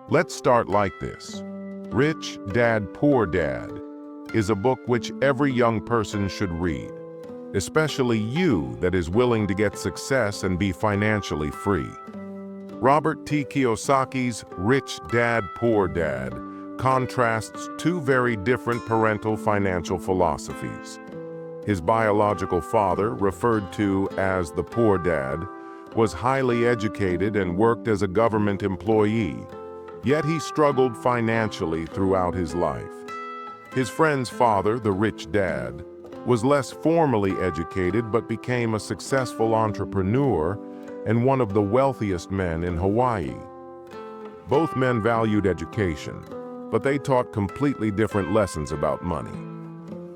Let's start like this. Rich Dad, Poor Dad is a book which every young person should read, especially you that is willing to get success and be financially free. Robert Kiyosaki's Rich Dad, Poor Dad contrasts two very different parental financial philosophies. His biological father, referred to as the poor dad, was highly educated and worked as a government employee, yet he struggled financially throughout his life. His friend's father, the rich dad, was less formally educated but became a successful entrepreneur and one of the wealthiest men in Hawaii. Both men valued education, but they taught completely different lessons about money.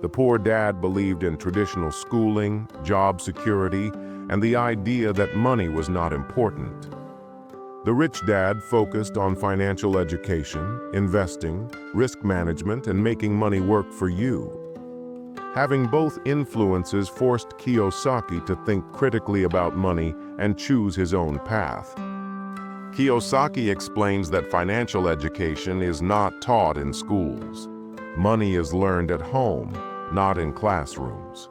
The poor dad believed in traditional schooling, job security, and the idea that money was not important. The rich dad focused on financial education, investing, risk management, and making money work for you. Having both influences forced Kiyosaki to think critically about money and choose his own path. Kiyosaki explains that financial education is not taught in schools. Money is learned at home, not in classrooms.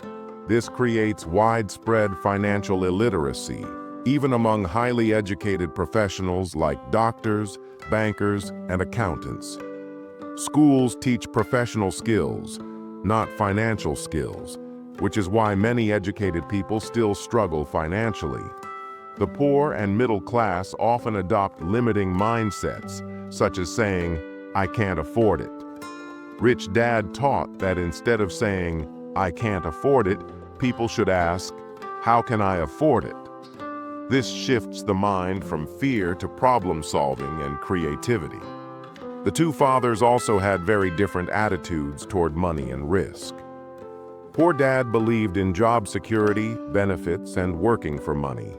This creates widespread financial illiteracy, even among highly educated professionals like doctors, bankers, and accountants. Schools teach professional skills, not financial skills, which is why many educated people still struggle financially. The poor and middle class often adopt limiting mindsets, such as saying, "I can't afford it." Rich Dad taught that instead of saying, "I can't afford it," people should ask, "How can I afford it?" This shifts the mind from fear to problem solving and creativity. The two fathers also had very different attitudes toward money and risk. Poor Dad believed in job security, benefits, and working for money.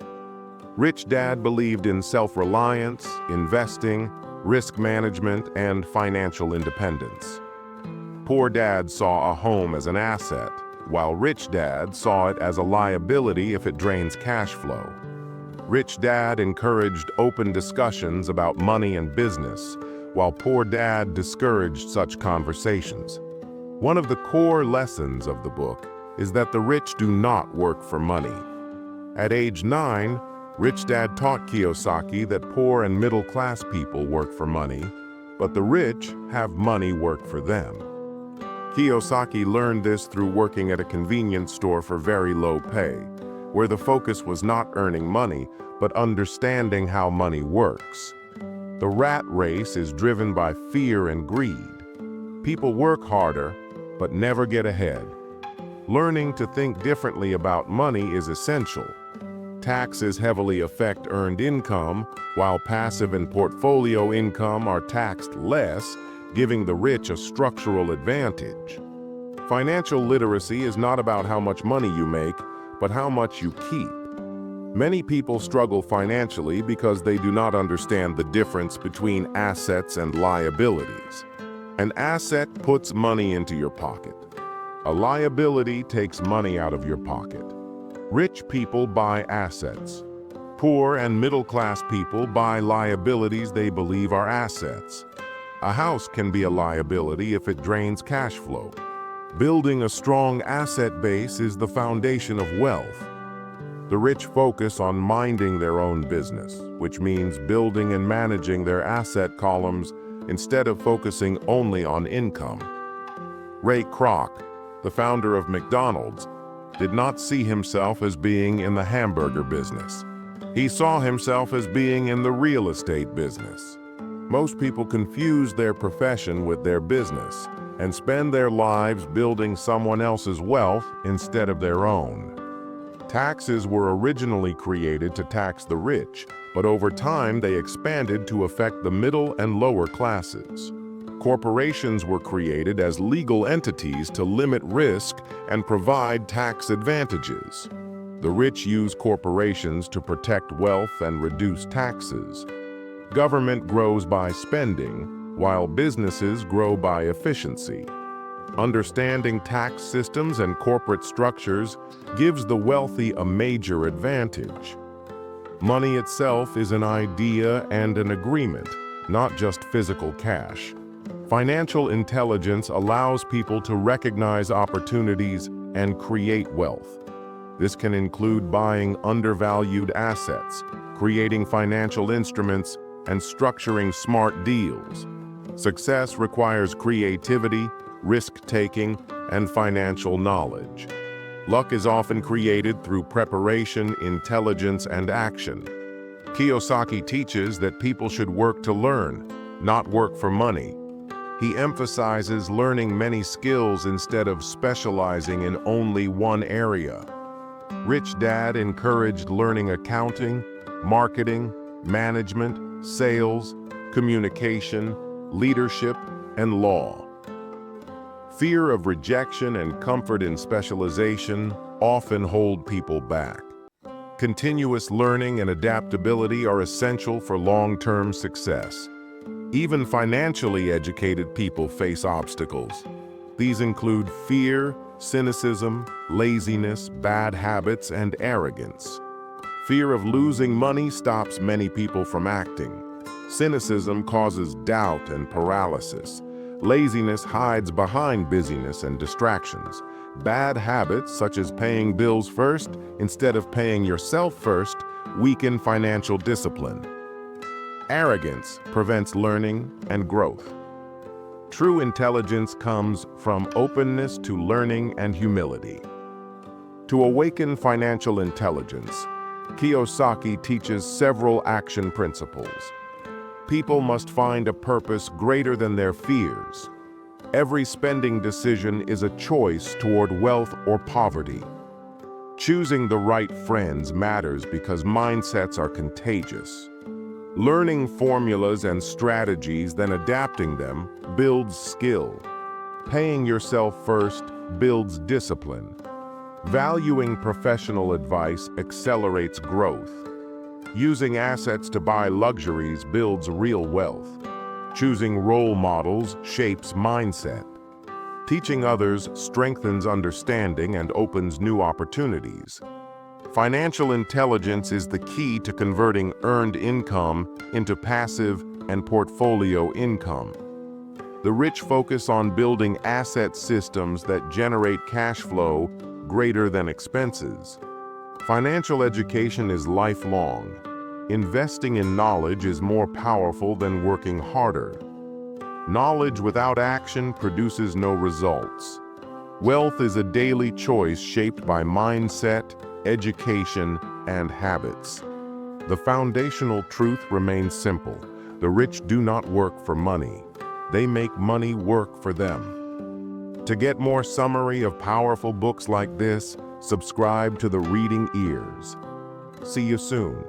Rich Dad believed in self-reliance, investing, risk management, and financial independence. Poor Dad saw a home as an asset, while Rich Dad saw it as a liability if it drains cash flow. Rich Dad encouraged open discussions about money and business, while Poor Dad discouraged such conversations. One of the core lessons of the book is that the rich do not work for money. At age 9, Rich Dad taught Kiyosaki that poor and middle-class people work for money, but the rich have money work for them. Kiyosaki learned this through working at a convenience store for very low pay, where the focus was not earning money, but understanding how money works. The rat race is driven by fear and greed. People work harder, but never get ahead. Learning to think differently about money is essential. Taxes heavily affect earned income, while passive and portfolio income are taxed less, giving the rich a structural advantage. Financial literacy is not about how much money you make, but how much you keep. Many people struggle financially because they do not understand the difference between assets and liabilities. An asset puts money into your pocket. A liability takes money out of your pocket. Rich people buy assets. Poor and middle-class people buy liabilities they believe are assets. A house can be a liability if it drains cash flow. Building a strong asset base is the foundation of wealth. The rich focus on minding their own business, which means building and managing their asset columns instead of focusing only on income. Ray Kroc, the founder of McDonald's, did not see himself as being in the hamburger business. He saw himself as being in the real estate business. Most people confuse their profession with their business and spend their lives building someone else's wealth instead of their own. Taxes were originally created to tax the rich, but over time they expanded to affect the middle and lower classes. Corporations were created as legal entities to limit risk and provide tax advantages. The rich use corporations to protect wealth and reduce taxes. Government grows by spending, while businesses grow by efficiency. Understanding tax systems and corporate structures gives the wealthy a major advantage. Money itself is an idea and an agreement, not just physical cash. Financial intelligence allows people to recognize opportunities and create wealth. This can include buying undervalued assets, creating financial instruments, and structuring smart deals. Success requires creativity, risk-taking, and financial knowledge. Luck is often created through preparation, intelligence, and action. Kiyosaki teaches that people should work to learn, not work for money. He emphasizes learning many skills instead of specializing in only one area. Rich Dad encouraged learning accounting, marketing, management, sales, communication, leadership, and law. Fear of rejection and comfort in specialization often hold people back. Continuous learning and adaptability are essential for long-term success. Even financially educated people face obstacles. These include fear, cynicism, laziness, bad habits, and arrogance. Fear of losing money stops many people from acting. Cynicism causes doubt and paralysis. Laziness hides behind busyness and distractions. Bad habits, such as paying bills first instead of paying yourself first, weaken financial discipline. Arrogance prevents learning and growth. True intelligence comes from openness to learning and humility. To awaken financial intelligence, Kiyosaki teaches several action principles. People must find a purpose greater than their fears. Every spending decision is a choice toward wealth or poverty. Choosing the right friends matters because mindsets are contagious. Learning formulas and strategies, then adapting them, builds skill. Paying yourself first builds discipline. Valuing professional advice accelerates growth. Using assets to buy luxuries builds real wealth. Choosing role models shapes mindset. Teaching others strengthens understanding and opens new opportunities. Financial intelligence is the key to converting earned income into passive and portfolio income. The rich focus on building asset systems that generate cash flow greater than expenses. Financial education is lifelong. Investing in knowledge is more powerful than working harder. Knowledge without action produces no results. Wealth is a daily choice shaped by mindset, education, and habits. The foundational truth remains simple. The rich do not work for money. They make money work for them. To get more summary of powerful books like this, subscribe to the Reading Ears. See you soon.